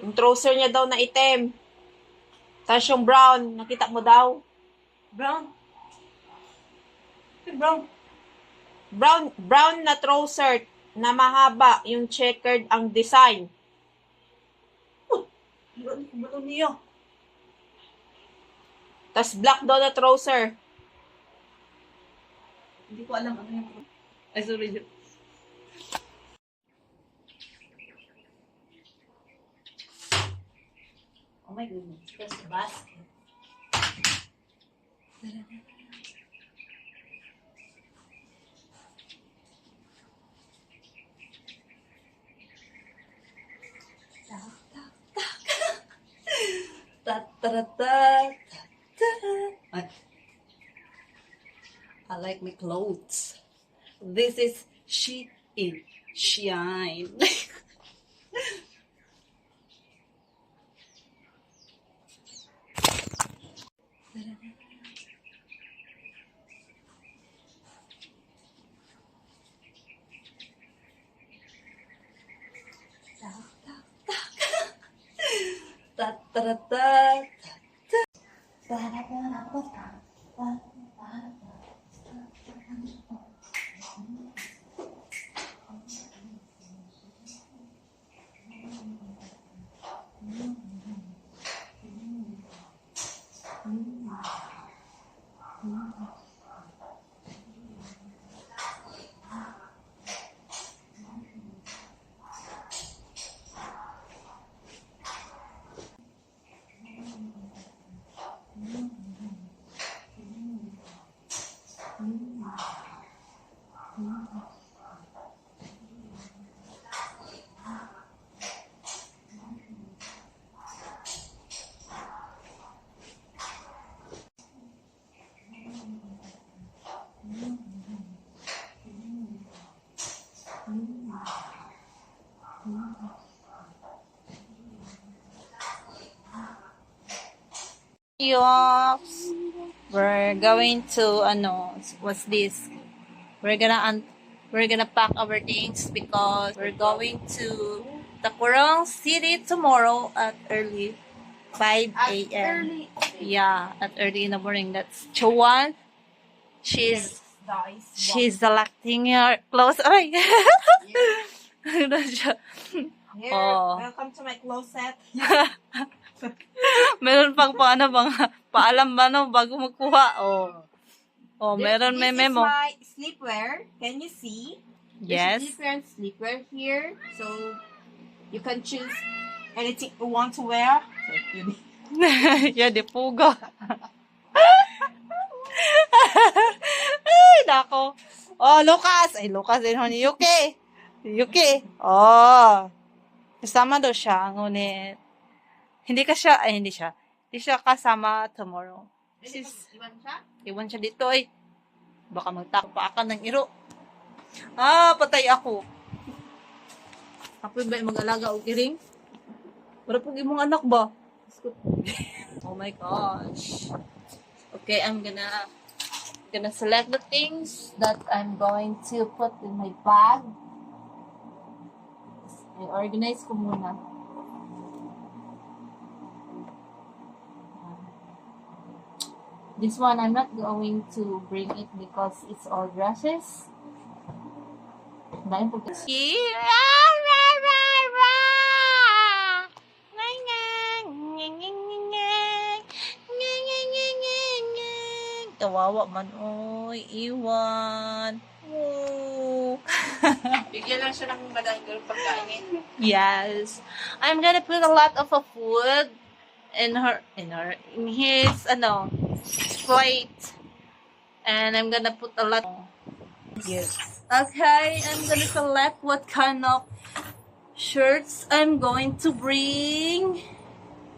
Yung trouser niya daw na itim. Tapos yung brown, nakita mo daw? Brown. Brown. Brown na trouser na mahaba, yung checkered ang design. Bulo niya. Tapos black daw na trouser. Hindi ko alam ano yung... Ay, sorry. Oh my goodness. That's the basket. I like my clothes. This is She in Shine. Yops. We're going to what's this? We're gonna pack our things because we're going to Tacorong City tomorrow at early 5 a.m. Yeah, at early in the morning. That's Chowan. She's selecting her clothes. Ay. Ano siya? Here, Oh. welcome to my closet. Meron pang paalam ba no bago magkuha. Oh, meron may memo. This is my sleepwear. Can you see? Yes. There's different sleepwear here. So, you can choose anything you want to wear. Yeah, di pugo. Ay, nako. Oh, Lucas. Ay, Lucas din ho ni Yuki. Yuki. Oh. Kasama daw siya. Ngunit, hindi siya kasama tomorrow. Iwan siya dito eh. Baka magtakpakan ng iro. Patay ako. Ako ba yung mag-alaga o iring? Para pong imong anak ba? Oh my gosh. Okay, I'm gonna select the things that I'm going to put in my bag. I-organize ko muna. This one, I'm not going to bring it because it's all dresses. Dahil po kasi... Kawawa man, oy, iwan. Oh. Bigyan lang siya ng madahil pagkain. Yes. I'm gonna put a lot of food in his plate. And I'm gonna put a lot. Yes. Okay, I'm gonna select what kind of shirts I'm going to bring.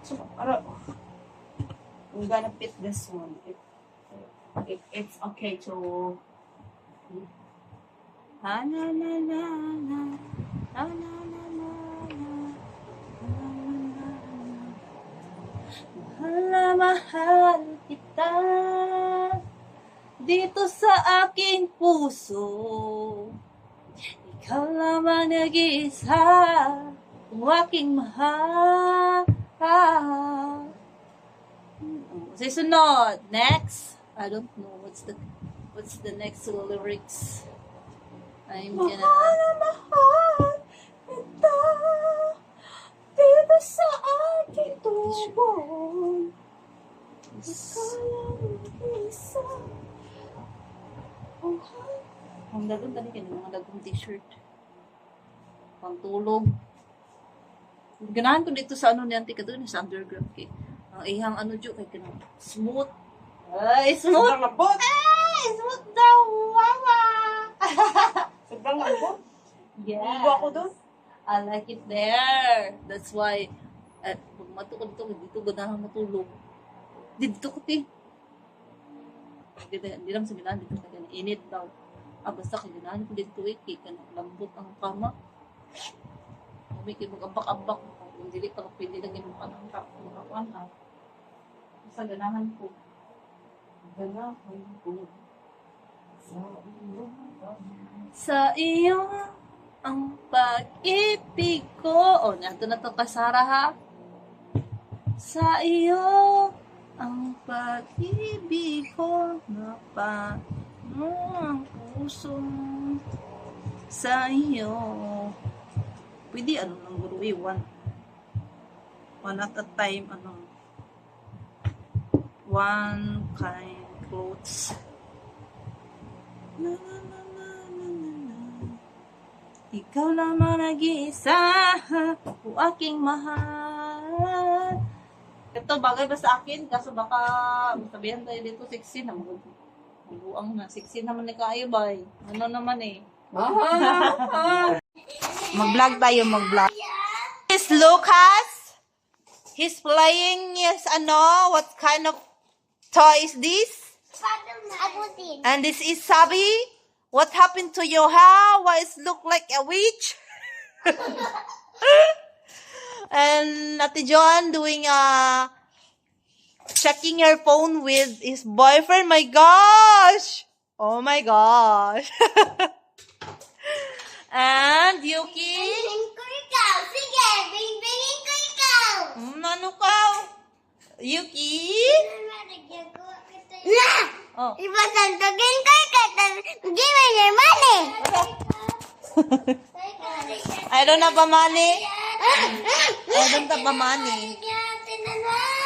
So, I'm gonna pick this one. If it's okay to... Na na na na na na na na na na. Mahal kita dito sa aking puso. Ikaw lamang nag-iisa, ang aking mahal. Say sunod. Next. I don't know. What's the next lyrics? I'm gonna... Mahal na mahal kita dito sa aking tubong. Isa. Ang dagong tadi kayo, mga dagong t-shirt. Pantulog. Ganahan ko dito sa ano ni Auntie Kadun, sa underground kay. Ang ihang ano dyo kay kanang smooth. Ay, smooth! Sobrang lambot. Ay, smooth daw! Mama! Sobrang lambot. Yes. Ligo ako doon. I like it there. That's why, pag matukod dito, ganahan matulog. Dito ko ti. Hindi lang sa ganahan dito kaya init daw. Basta kaya ganahan ko dito kaya lambot ang kama. May mag-ambak-ambak. Hindi pa pwede lang yung mukha ng kapuan. Basta ganahan ko. Ganahan ko. Sa iyo ang pag-ibig ko. Nato na to kasara ha. Sa iyo ang pag-ibig ko na pa ang puso sa iyo. Pwede ano ng guru one at a time, one kind clothes. Na, na, na, na, na, na. Ikaw naman nag-iisa, o aking mahal. Ito bagay ba sa akin? Kaso baka sabihan tayo dito 16 na mabuang na. 16 naman na kayo ba? Ano naman eh. Mag-vlog tayo, mag-vlog. This Lucas, he's playing, yes, what kind of toy is this? And this is Sabi. What happened to your hair? Why it look like a witch? And Ate Joan doing checking her phone with his boyfriend. My gosh! Oh my gosh! And Yuki? Ano ka? Yuki? Oh. I don't have a money. I don't have a money.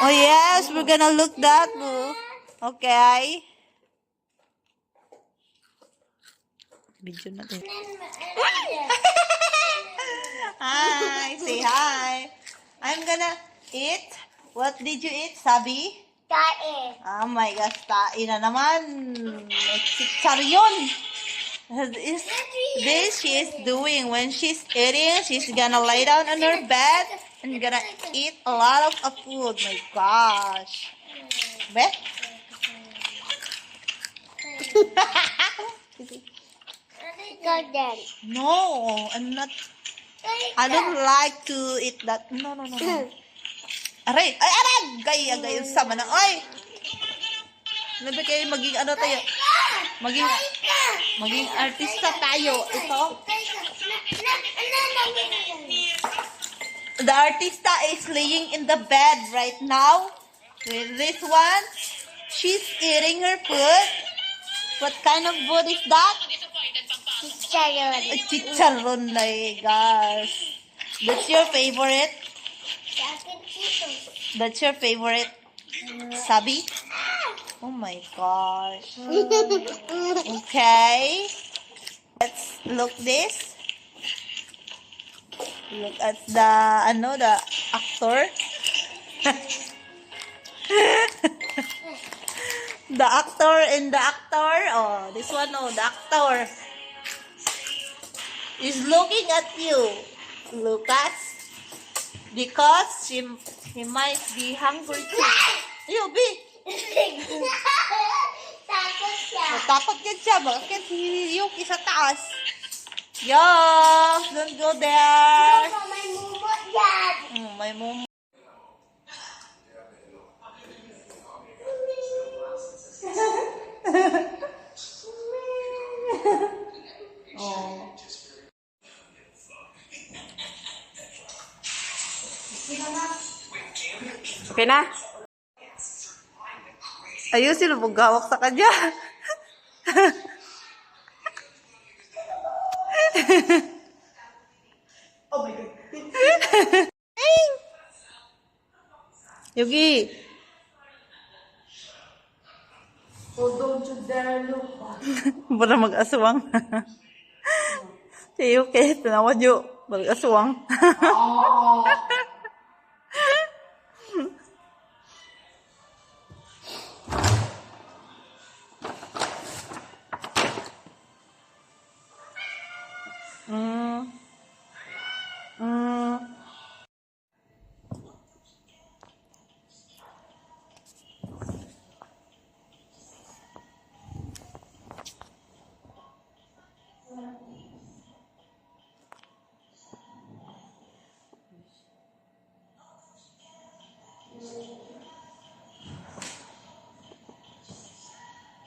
Oh yes, we're gonna look that book. Okay. Video natin. Hi, say hi. I'm gonna eat. What did you eat, Sabi? Oh my gosh, tae na naman. Chicharon. This she is doing when she's eating. She's gonna lay down on her bed and gonna eat a lot of food. My gosh. Beth? No, I'm not. I don't like to eat that. No. Aray! Ay, aray! Gay, sama na. Ay! Nabi kayo maging ano tayo? Maging artista tayo. Ito. The artista is laying in the bed right now. With this one, she's eating her food. What kind of food is that? Chicharon, my gosh. That's your favorite? That's your favorite, Sabi? Oh my gosh. Okay. Let's look this. Look at the actor. The actor and the actor. Oh, this one, the actor is looking at you, Lucas, because he might be hungry too. You be. Takot yan siya. Bakit Yuki sa taas? Yo, don't go there. May mumo. Oh. Okay na? Ayusin mo gawak sa kanya. Oh my God. Yuki. Oh, don't you dare look. Para mag-aswang. Si Yuki, tinawad yun. Mag-aswang. Oh. Mm. Mm.